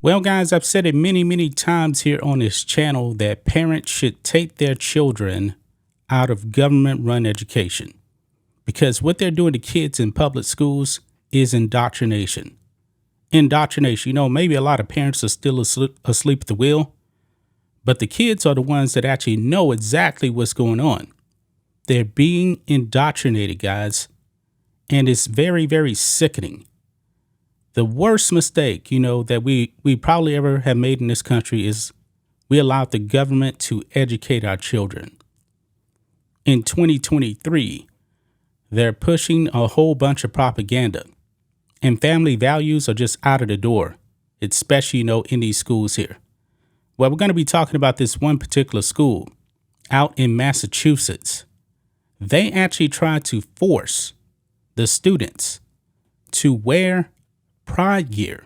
Well, guys, I've said it many times here on this channel that parents should take their children out of government-run education because what they're doing to kids in public schools is indoctrination. Indoctrination, maybe a lot of parents are still asleep at the wheel, but the kids are the ones that actually know exactly what's going on. They're being indoctrinated, guys, and it's very sickening. The worst mistake, that we probably ever have made in this country is we allowed the government to educate our children. In 2023, they're pushing a whole bunch of propaganda, and family values are just out of the door, especially, in these schools here. Well, we're going to be talking about this one particular school out in Massachusetts. They actually tried to force the students to wear Pride gear.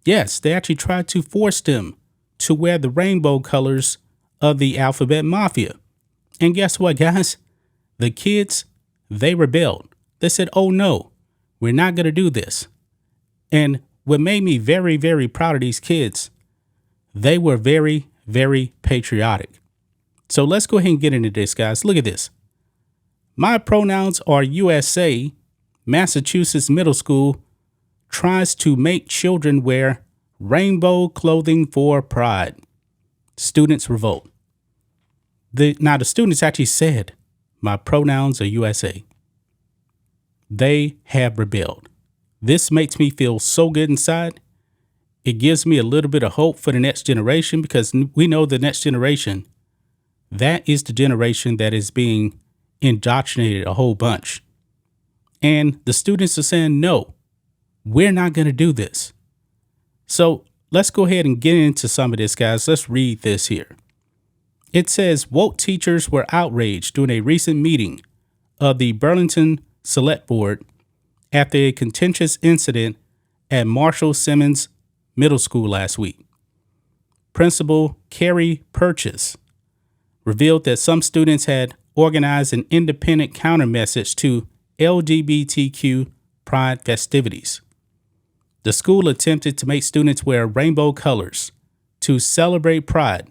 Yes, they actually tried to force them to wear the rainbow colors of the Alphabet Mafia. And guess what, guys? The kids, they rebelled. They said, oh no, we're not going to do this. And what made me very proud of these kids, they were very patriotic. So let's go ahead and get into this, guys. Look at this. My pronouns are USA. Massachusetts Middle School tries to make children wear rainbow clothing for pride. Students revolt. Now the students actually said, my pronouns are USA. They have rebelled. This makes me feel so good inside. It gives me a little bit of hope for the next generation because we know the next generation, that is the generation that is being indoctrinated a whole bunch. And the students are saying, no, we're not going to do this. So let's go ahead and get into some of this, guys. Let's read this here. It says, woke teachers were outraged during a recent meeting of the Burlington Select Board after a contentious incident at Marshall Simmons Middle School last week. Principal Carrie Purchase revealed that some students had organized an independent counter message to LGBTQ pride festivities. The school attempted to make students wear rainbow colors to celebrate pride,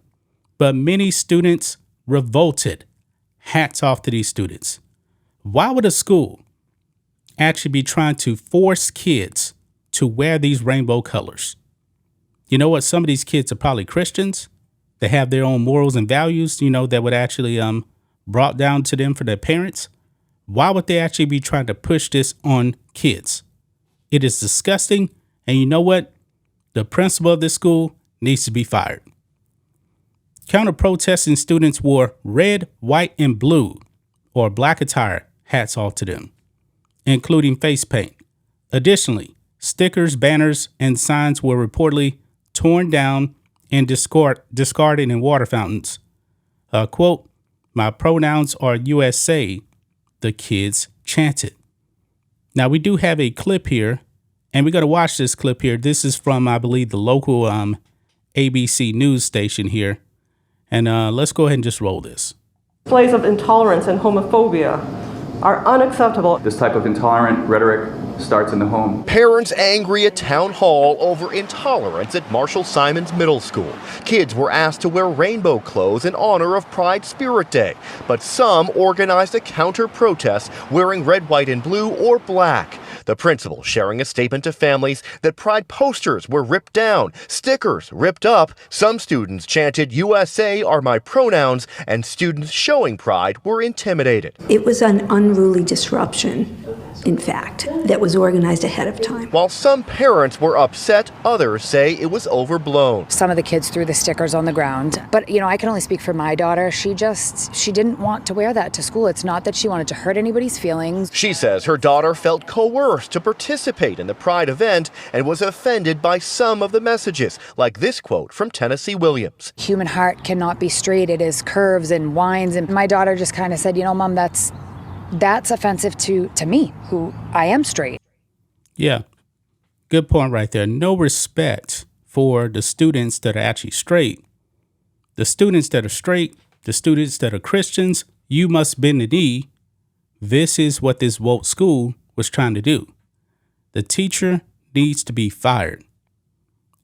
but many students revolted. Hats off to these students. Why would a school actually be trying to force kids to wear these rainbow colors? You know what? Some of these kids are probably Christians. They have their own morals and values, that would actually brought down to them for their parents. Why would they actually be trying to push this on kids? It is disgusting. And you know what? The principal of this school needs to be fired. Counter-protesting students wore red, white, and blue, or black attire, hats off to them, including face paint. Additionally, stickers, banners, and signs were reportedly torn down and discarded in water fountains. Quote, my pronouns are USA, the kids chanted. Now, we do have a clip here. And we're going to watch this clip here. This is from, I believe, the local ABC news station here. And let's go ahead and just roll this. Displays of intolerance and homophobia are unacceptable. This type of intolerant rhetoric starts in the home. Parents angry at town hall over intolerance at Marshall Simons Middle School. Kids were asked to wear rainbow clothes in honor of Pride Spirit Day, but some organized a counter-protest wearing red, white, and blue or black. The principal sharing a statement to families that Pride posters were ripped down, stickers ripped up. Some students chanted, USA are my pronouns, and students showing pride were intimidated. It was an unruly disruption, in fact, that was organized ahead of time. While some parents were upset, others say it was overblown. Some of the kids threw the stickers on the ground. But, I can only speak for my daughter. She didn't want to wear that to school. It's not that she wanted to hurt anybody's feelings. She says her daughter felt coerced to participate in the Pride event and was offended by some of the messages, like this quote from Tennessee Williams. Human heart cannot be straight. It is curves and winds. And my daughter just kind of said, Mom, that's offensive to me, who I am straight. Yeah, good point right there. No respect for the students that are actually straight. The students that are straight, the students that are Christians, you must bend the knee. This is what this woke school was trying to do. The teacher needs to be fired.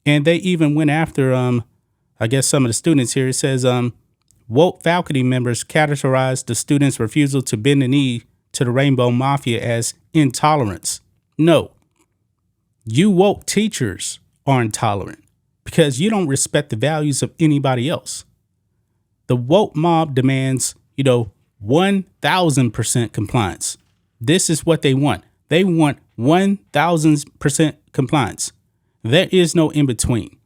And they even went after, I guess some of the students here. It says, woke faculty members categorized the students' refusal to bend the knee to the Rainbow Mafia as intolerance. No, you woke teachers are intolerant because you don't respect the values of anybody else. The woke mob demands, 1,000% compliance. This is what they want. They want 1,000% compliance. There is no in between.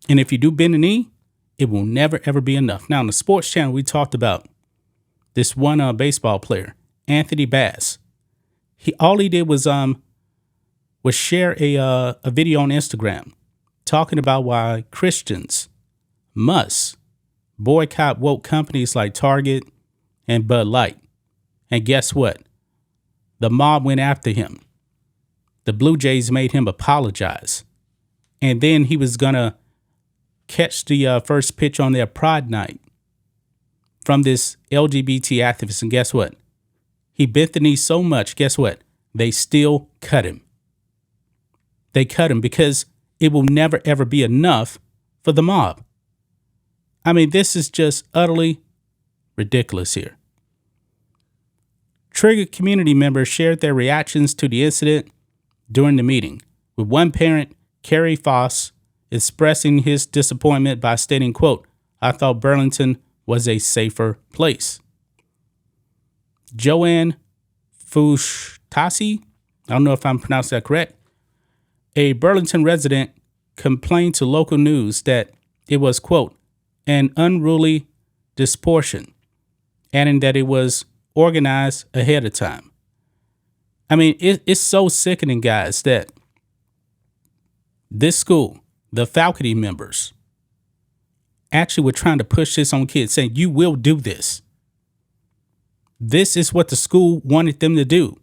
And if you do bend the knee, it will never, ever be enough. Now, on the sports channel, we talked about this one baseball player, Anthony Bass. All he did was share a video on Instagram talking about why Christians must boycott woke companies like Target and Bud Light. And guess what? The mob went after him. The Blue Jays made him apologize. And then he was going to catch the first pitch on their Pride Night from this LGBT activist. And guess what? He bent the knee so much. Guess what? They still cut him. They cut him because it will never, ever be enough for the mob. I mean, this is just utterly ridiculous here. Triggered community members shared their reactions to the incident during the meeting, with one parent, Kerry Foss, expressing his disappointment by stating, quote, "I thought Burlington was a safer place." Joanne Fushtasi, I don't know if I'm pronouncing that correct, a Burlington resident, complained to local news that it was, quote, "an unruly disproportion," adding that it was organized ahead of time. I mean, it's so sickening, guys, that this school, the faculty members, actually were trying to push this on kids, saying, you will do this. This is what the school wanted them to do.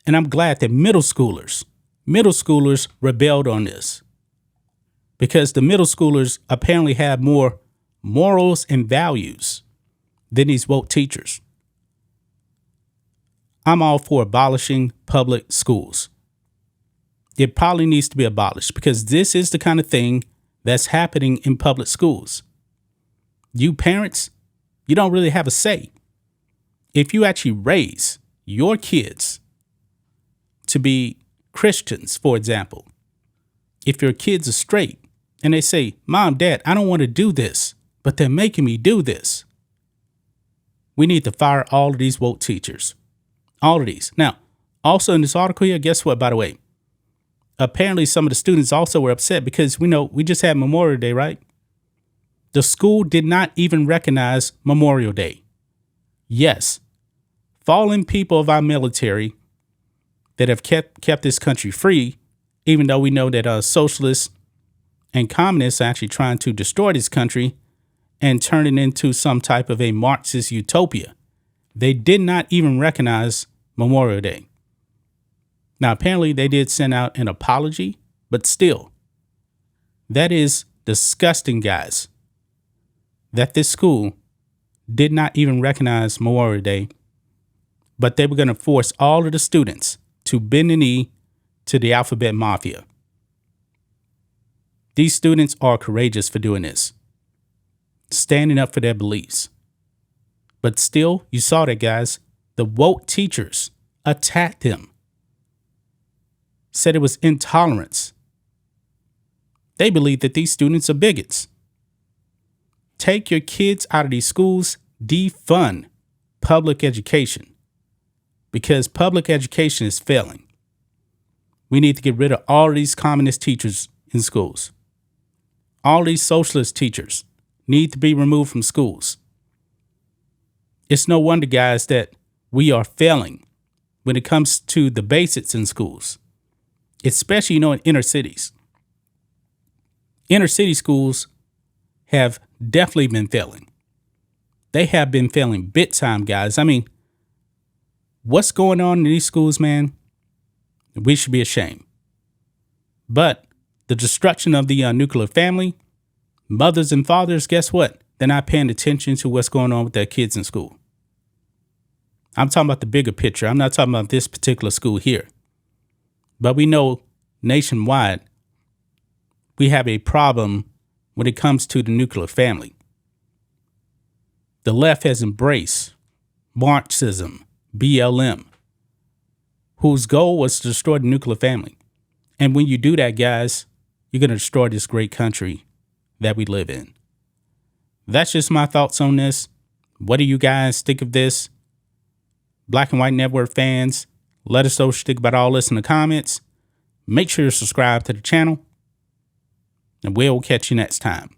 And I'm glad that middle schoolers rebelled on this, because the middle schoolers apparently have more morals and values than these woke teachers. I'm all for abolishing public schools. It probably needs to be abolished because this is the kind of thing that's happening in public schools. You parents, you don't really have a say. If you actually raise your kids to be Christians, for example, if your kids are straight and they say, Mom, Dad, I don't want to do this, but they're making me do this, we need to fire all of these woke teachers. All of these. Now, also in this article here, guess what, by the way? Apparently some of the students also were upset because we just had Memorial Day, right? The school did not even recognize Memorial Day. Yes, fallen people of our military that have kept this country free, even though we know that socialists and communists are actually trying to destroy this country and turn it into some type of a Marxist utopia. They did not even recognize Memorial Day. Now, apparently they did send out an apology, but still, that is disgusting, guys, that this school did not even recognize Memorial Day, but they were going to force all of the students to bend the knee to the alphabet mafia. These students are courageous for doing this, standing up for their beliefs. But still, you saw that, guys. The woke teachers attacked them, said it was intolerance. They believe that these students are bigots. Take your kids out of these schools, defund public education, because public education is failing. We need to get rid of all of these communist teachers in schools. All these socialist teachers need to be removed from schools. It's no wonder, guys, that we are failing when it comes to the basics in schools, especially, in inner cities. Inner city schools have definitely been failing. They have been failing big time, guys. I mean, what's going on in these schools, man? We should be ashamed. But the destruction of the nuclear family, mothers and fathers, guess what? They're not paying attention to what's going on with their kids in school. I'm talking about the bigger picture. I'm not talking about this particular school here. But we know nationwide, we have a problem when it comes to the nuclear family. The left has embraced Marxism, BLM, whose goal was to destroy the nuclear family. And when you do that, guys, you're going to destroy this great country that we live in. That's just my thoughts on this. What do you guys think of this? Black and White Network fans, let us know what you think about all this in the comments. Make sure you subscribe to the channel, and we'll catch you next time.